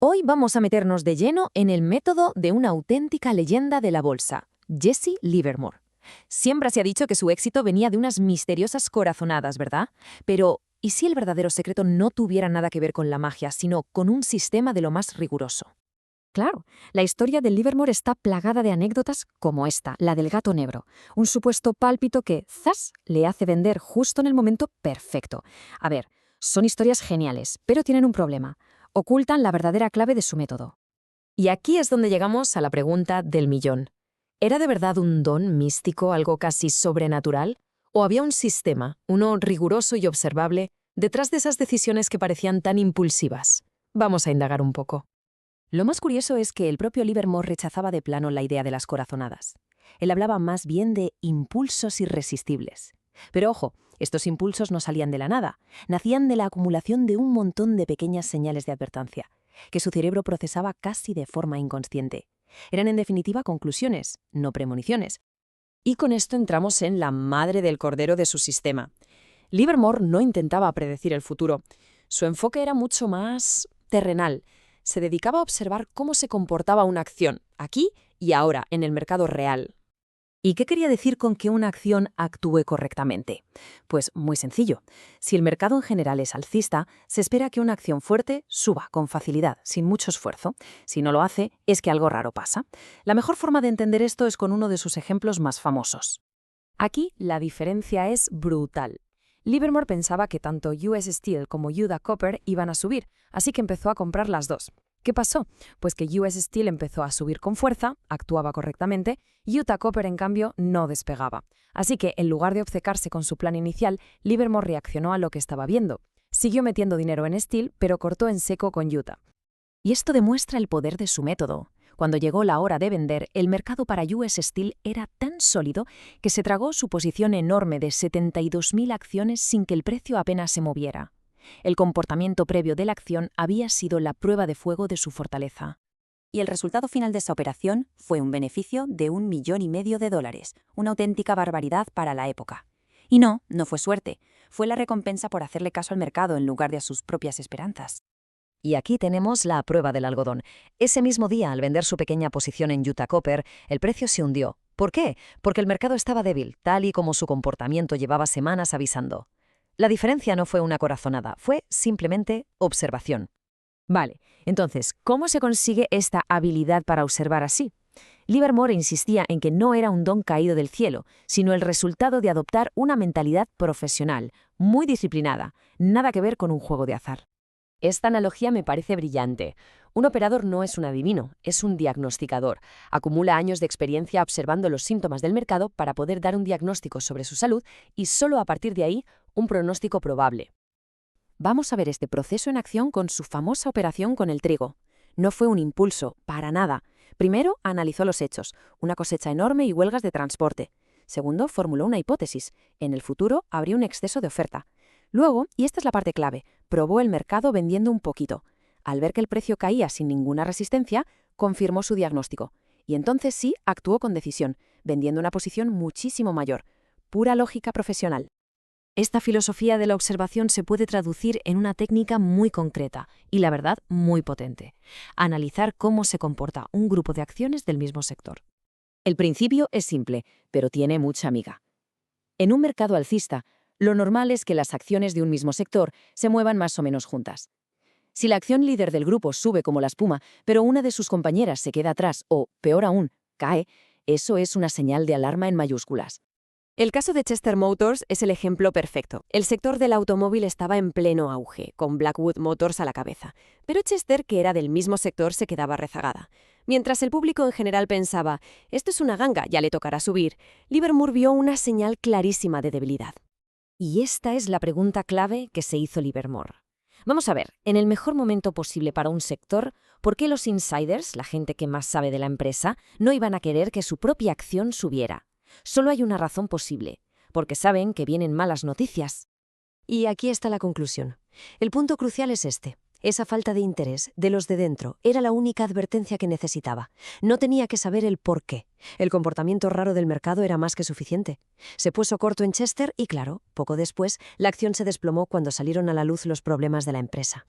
Hoy vamos a meternos de lleno en el método de una auténtica leyenda de la bolsa, Jesse Livermore. Siempre se ha dicho que su éxito venía de unas misteriosas corazonadas, ¿verdad? Pero, ¿y si el verdadero secreto no tuviera nada que ver con la magia, sino con un sistema de lo más riguroso? Claro, la historia de Livermore está plagada de anécdotas como esta, la del gato negro, un supuesto pálpito que, ¡zas!, le hace vender justo en el momento perfecto. A ver, son historias geniales, pero tienen un problema. Ocultan la verdadera clave de su método. Y aquí es donde llegamos a la pregunta del millón. ¿Era de verdad un don místico, algo casi sobrenatural? ¿O había un sistema, uno riguroso y observable, detrás de esas decisiones que parecían tan impulsivas? Vamos a indagar un poco. Lo más curioso es que el propio Livermore rechazaba de plano la idea de las corazonadas. Él hablaba más bien de impulsos irresistibles. Pero ojo, estos impulsos no salían de la nada, nacían de la acumulación de un montón de pequeñas señales de advertencia, que su cerebro procesaba casi de forma inconsciente. Eran en definitiva conclusiones, no premoniciones. Y con esto entramos en la madre del cordero de su sistema. Livermore no intentaba predecir el futuro. Su enfoque era mucho más terrenal. Se dedicaba a observar cómo se comportaba una acción, aquí y ahora, en el mercado real. ¿Y qué quería decir con que una acción actúe correctamente? Pues muy sencillo. Si el mercado en general es alcista, se espera que una acción fuerte suba con facilidad, sin mucho esfuerzo. Si no lo hace, es que algo raro pasa. La mejor forma de entender esto es con uno de sus ejemplos más famosos. Aquí la diferencia es brutal. Livermore pensaba que tanto US Steel como Utah Copper iban a subir, así que empezó a comprar las dos. ¿Qué pasó? Pues que US Steel empezó a subir con fuerza, actuaba correctamente, y Utah Copper, en cambio, no despegaba. Así que, en lugar de obcecarse con su plan inicial, Livermore reaccionó a lo que estaba viendo. Siguió metiendo dinero en Steel, pero cortó en seco con Utah. Y esto demuestra el poder de su método. Cuando llegó la hora de vender, el mercado para US Steel era tan sólido que se tragó su posición enorme de 72.000 acciones sin que el precio apenas se moviera. El comportamiento previo de la acción había sido la prueba de fuego de su fortaleza. Y el resultado final de esa operación fue un beneficio de $1,500,000, una auténtica barbaridad para la época. Y no fue suerte, fue la recompensa por hacerle caso al mercado en lugar de a sus propias esperanzas. Y aquí tenemos la prueba del algodón. Ese mismo día, al vender su pequeña posición en Utah Copper, el precio se hundió. ¿Por qué? Porque el mercado estaba débil, tal y como su comportamiento llevaba semanas avisando. La diferencia no fue una corazonada, fue simplemente observación. Vale, entonces, ¿cómo se consigue esta habilidad para observar así? Livermore insistía en que no era un don caído del cielo, sino el resultado de adoptar una mentalidad profesional, muy disciplinada, nada que ver con un juego de azar. Esta analogía me parece brillante. Un operador no es un adivino, es un diagnosticador. Acumula años de experiencia observando los síntomas del mercado para poder dar un diagnóstico sobre su salud y solo a partir de ahí un pronóstico probable. Vamos a ver este proceso en acción con su famosa operación con el trigo. No fue un impulso, para nada. Primero, analizó los hechos, una cosecha enorme y huelgas de transporte. Segundo, formuló una hipótesis. En el futuro habría un exceso de oferta. Luego, y esta es la parte clave, probó el mercado vendiendo un poquito. Al ver que el precio caía sin ninguna resistencia, confirmó su diagnóstico. Y entonces sí actuó con decisión, vendiendo una posición muchísimo mayor. Pura lógica profesional. Esta filosofía de la observación se puede traducir en una técnica muy concreta y, la verdad, muy potente. Analizar cómo se comporta un grupo de acciones del mismo sector. El principio es simple, pero tiene mucha miga. En un mercado alcista, lo normal es que las acciones de un mismo sector se muevan más o menos juntas. Si la acción líder del grupo sube como la espuma, pero una de sus compañeras se queda atrás o, peor aún, cae, eso es una señal de alarma en mayúsculas. El caso de Chester Motors es el ejemplo perfecto. El sector del automóvil estaba en pleno auge, con Blackwood Motors a la cabeza. Pero Chester, que era del mismo sector, se quedaba rezagada. Mientras el público en general pensaba, esto es una ganga, ya le tocará subir, Livermore vio una señal clarísima de debilidad. Y esta es la pregunta clave que se hizo Livermore. Vamos a ver, en el mejor momento posible para un sector, ¿por qué los insiders, la gente que más sabe de la empresa, no iban a querer que su propia acción subiera? Solo hay una razón posible, porque saben que vienen malas noticias. Y aquí está la conclusión. El punto crucial es este. Esa falta de interés de los de dentro era la única advertencia que necesitaba. No tenía que saber el por qué. El comportamiento raro del mercado era más que suficiente. Se puso corto en Chester y, claro, poco después, la acción se desplomó cuando salieron a la luz los problemas de la empresa.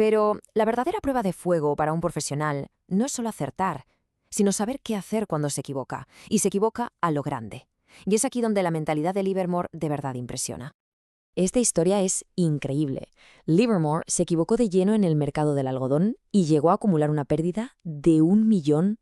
Pero la verdadera prueba de fuego para un profesional no es solo acertar, sino saber qué hacer cuando se equivoca, y se equivoca a lo grande. Y es aquí donde la mentalidad de Livermore de verdad impresiona. Esta historia es increíble. Livermore se equivocó de lleno en el mercado del algodón y llegó a acumular una pérdida de $1 millón.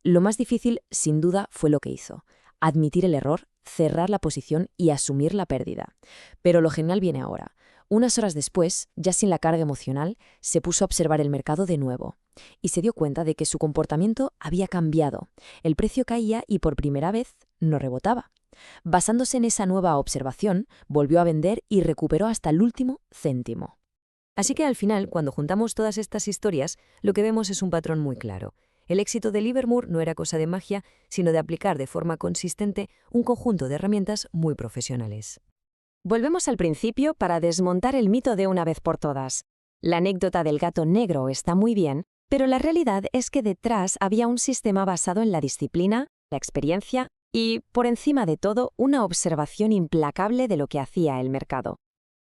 Lo más difícil, sin duda, fue lo que hizo: admitir el error, cerrar la posición y asumir la pérdida. Pero lo genial viene ahora. Unas horas después, ya sin la carga emocional, se puso a observar el mercado de nuevo y se dio cuenta de que su comportamiento había cambiado. El precio caía y por primera vez no rebotaba. Basándose en esa nueva observación, volvió a vender y recuperó hasta el último céntimo. Así que al final, cuando juntamos todas estas historias, lo que vemos es un patrón muy claro. El éxito de Livermore no era cosa de magia, sino de aplicar de forma consistente un conjunto de herramientas muy profesionales. Volvemos al principio para desmontar el mito de una vez por todas. La anécdota del gato negro está muy bien, pero la realidad es que detrás había un sistema basado en la disciplina, la experiencia y, por encima de todo, una observación implacable de lo que hacía el mercado.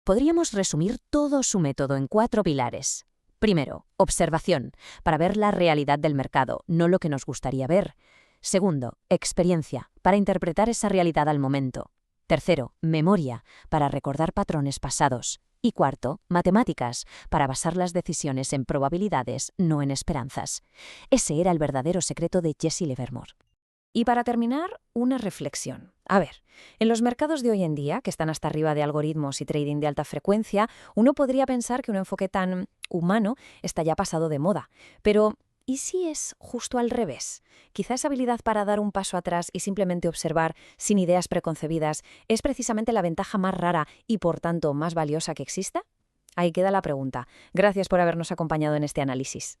Podríamos resumir todo su método en 4 pilares. Primero, observación, para ver la realidad del mercado, no lo que nos gustaría ver. Segundo, experiencia, para interpretar esa realidad al momento. Tercero, memoria, para recordar patrones pasados. Y cuarto, matemáticas, para basar las decisiones en probabilidades, no en esperanzas. Ese era el verdadero secreto de Jesse Livermore. Y para terminar, una reflexión. A ver, en los mercados de hoy en día, que están hasta arriba de algoritmos y trading de alta frecuencia, uno podría pensar que un enfoque tan humano está ya pasado de moda. Pero, ¿y si es justo al revés? Quizá esa habilidad para dar un paso atrás y simplemente observar sin ideas preconcebidas es precisamente la ventaja más rara y, por tanto, más valiosa que exista. Ahí queda la pregunta. Gracias por habernos acompañado en este análisis.